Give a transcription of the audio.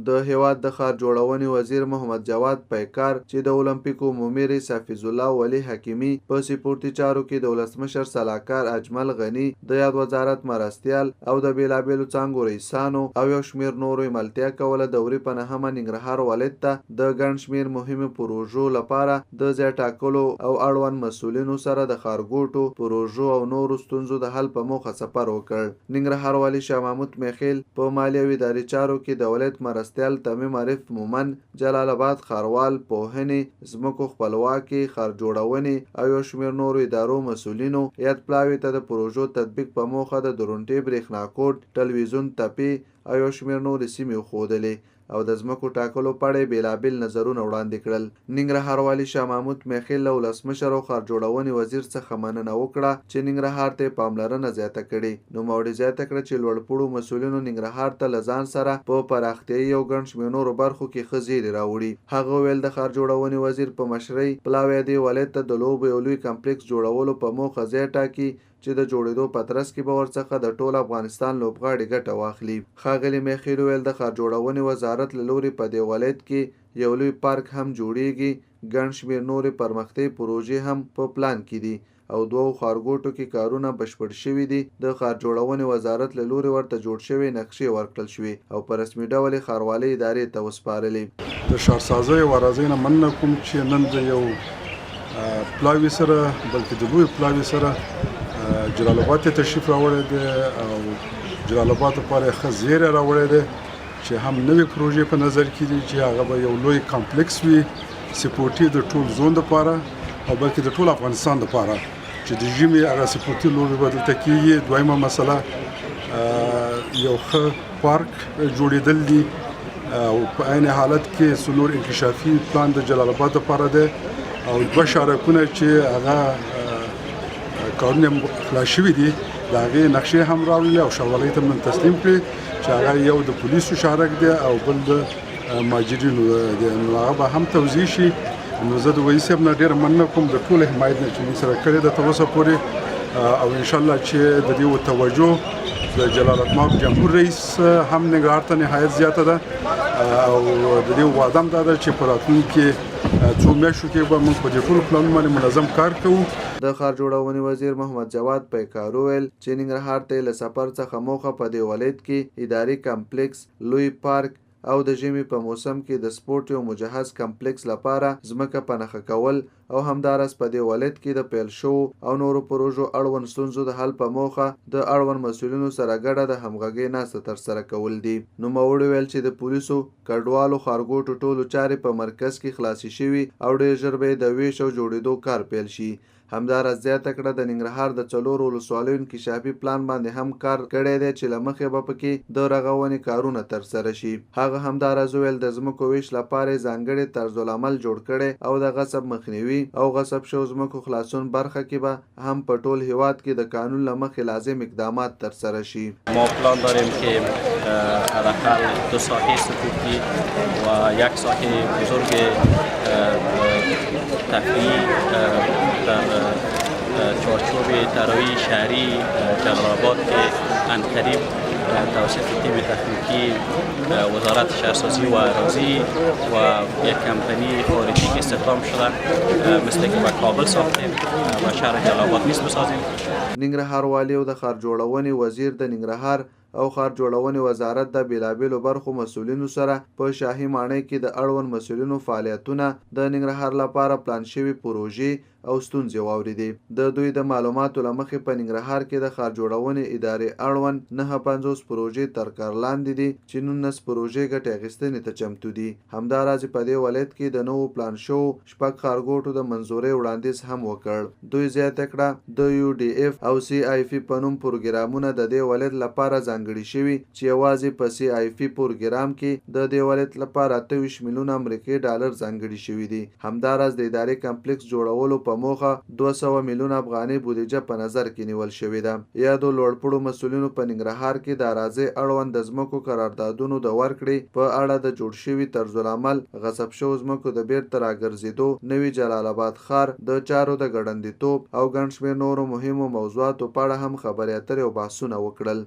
د هیواد د ښار جوړونې وزیر محمد جواد پیکار چې د اولمپیک عمومي رئیس حفیظ الله ولی حکیمي په سپورتي چارو کې د ولسمشر سلاکار اجمل غني د یاد وزارت مرستیال او د بیلابیلو څانګو رئیسانو او یو شمېر نورو ملتیا کوله دورې په نهمه ننګرهار ولایت ته د ګڼ شمېر مهمو پروژو لپاره د ځای ټاکلو او اړوند مسؤلینو سره د ښارګوټو پروژو او نورو ستونزو د حل په موخه سفر وکړ. ننګرهار والي شاه محمود میخیل په مالي او اداري چارو کې د ولایت مرستیال تمیم عارف مومن، جلال آباد ښاروال، پوهنې، ځمکو خپلواکي، ښار جوړونې او یو شمېر نورو ادارو مسؤلینو یاد پلاوي ته د پروژو تطبیق په موخه د درونټې برېښناکوټ، ټلویزیون تپې او یو شمېر نورې سیمې وښودلې او د ځمکو ټاکلو په اړه بیلابیل نظرونه وړاندې کړل. ننګرهار والي شاه محمود میخیل له ولسمشر او ښار جوړونې وزیر څخه مننه وکړه چې ننګرهار ته پاملرنه زیاته کړې. نوموړي زیاته کړه چې لوړپوړو مسؤلینو ننګرهار ته له ځان سره په پراختیایي او ګڼ شمېر نورو برخو کې ښه زیري راوړي. هغه ویل د ښار جوړونې وزیر په مشرۍ پلاوی دې ولایت ته د لوبو یو لوی کمپلیکس جوړولو په موخه ځای ټاکي چې د جوړېدو په ترڅ کې به ورڅخه د ټول افغانستان لوبغاړي ګټه واخلي. ښاغلي میخیل ویل د ښار جوړونې وزارت له لوري په دې ولایت کې یو لوی پارک هم جوړیږي. ګڼ شمېر نورې پرمختیایي پروژې هم په پلان کې دي او دوو ښارګوټو کې کارونه بشپړ شوي دي. د ښار جوړونې وزارت له لوري ورته جوړ شوي نقشې ورکړل شوې او په رسمي ډول یې ښاروالۍ ادارې ته وسپارلې. د ښارسازۍ او ارازۍ نه مننه کوم چې نن د یو پلاوي سره بلکې د لوی پلاوي سره جلال آباد ته تشریف راوړی دی او جلال آباد لپاره ښه زیری راوړی دی چې هم نوې پروژې په نظر کې دي چې هغه به یو لوی کمپلیکس وي سپورټي د ټول زون لپاره او بلکې د ټول افغانستان لپاره چې د ژمي هغه سپورټي لوبې به دلته کېږي. دویمه مسله یو ښه پارک جوړېدل دي او په عین حالت کې څلور انکشافي پلان د جلال آباد لپاره دی او دوه شارکونه چې هغه کارونه خلاص شوي دي د هغې نقشې هم راوړلې او ښاروالۍ ته من تسلیم کړې چې هغه یو د پولیسو شارک دی او بل د ماجرینو دی. نو هغه به هم توضیح شي. نو زه د وایي صاحب نه ډېره مننه کوم د ټول حمایت نه چې موږ سره کړې ده تر اوسه پورې او انشاءالله چې د دې توجه د جلال آباد جمهور رئیس هم ننګرهار ته نهایت زیاته ده او د دې وعده هم دا ده چې په راتلونکي څو میاشتو کې به موږ په دې ټولو پلانونو باندې منظم کار کوو. د ښار جوړونې وزیر محمد جواد پیکار ویل چې ننګرهار ته له سفر څخه موخه په دې ولایت کې اداري کمپلیکس، لوی پارک او د ژمي په موسم کې د سپورت یو مجهز کمپلیکس لپاره ځمکه په نښه کول او همداراز په دې ولایت کې د پیل شوو او نورو پروژو اړوند ستونزو د حل په موخه د اړوند مسؤلینو سره ګډه د همغږۍ ناسته ترسره کول دي. نوموړي ویل چې د پولیسو، کډوالو، ښارګوټو ټولو چارې په مرکز کې خلاصې شوي او ډېر ژر به د ویش او جوړېدو کار پیل شي. همداراز زیاته کړه د ننګرهار د څلورو ولسوالیو انکشافي پلان باندې هم کار کړی دی چې له مخې به پکې د رغونې کارونه ترسره شي. هغه همداراز ویل د ځمکو ویش لپاره ځانګړی طرزالعمل جوړ کړی او د غصب مخنیوي او غصب شوو ځمکو خلاصون برخه کې به هم په ټول هیواد کې د قانون له مخې لازم اقدامات ترسره شي. ما پلان داریم که حداقل 2 ساحه سپورتی و 1 ساحه بزرگ تفریحی در چارچوب طراحی شهری جلال آباد که عنقریب توسط تیم تکنیکی وزارت شهرسازی و اراضی و یک کمپانی خارجی که استخدام شده مثل که به کابل ساختیم و شهر جلال آباد نیز بسازیم. ننګرهار والي او د ښار جوړونې وزیر د ننګرهار او ښار جوړونې وزارت د بیلابیلو برخو مسؤلینو سره په شاهي ماڼۍ کې د اړوند مسؤلینو فعالیتونه، د ننګرهار لپاره پلان شوي پروژې او ستونزې واورېدې. د دوی د معلوماتو له مخې په ننګرهار کې د ښار جوړونې ادارې اړوند 59 پروژې تر کار لاندې دي چې 19 پروژې ګټې اخیستنې ته چمتو دي. همداراز په دې ولایت کې د نوو پلان شوو 6 ښارګوټو د منظورۍ وړاندیز هم وکړ. دوی زیاته کړه د UDF او CIF په نوم پروګرامونه د دې ولایت لپاره ځانګړي شوي چې یوازې په CIF پروګرام کې د دې ولایت لپاره 28 میلیون امریکایي ډالر ځانګړي شوي دي. همداراز د ادارې کمپلیکس جوړولو په موخه 200 میلیون افغاني بودیجه په نظر کې نیول شوې ده. یادو لوړپوړو مسؤلینو په ننګرهار کې د اراضۍ اړوند د ځمکو قراردادونو د ورکړې په اړه د جوړ شوي طرزالعمل، غصب شوو ځمکو د بیرته راګرځېدو، نوي جلال آباد ښار د چارو د ګړندیتوب او ګڼ شمېر نورو مهمو موضوعاتو په اړه هم خبرې اترې او بحثونه وکړل.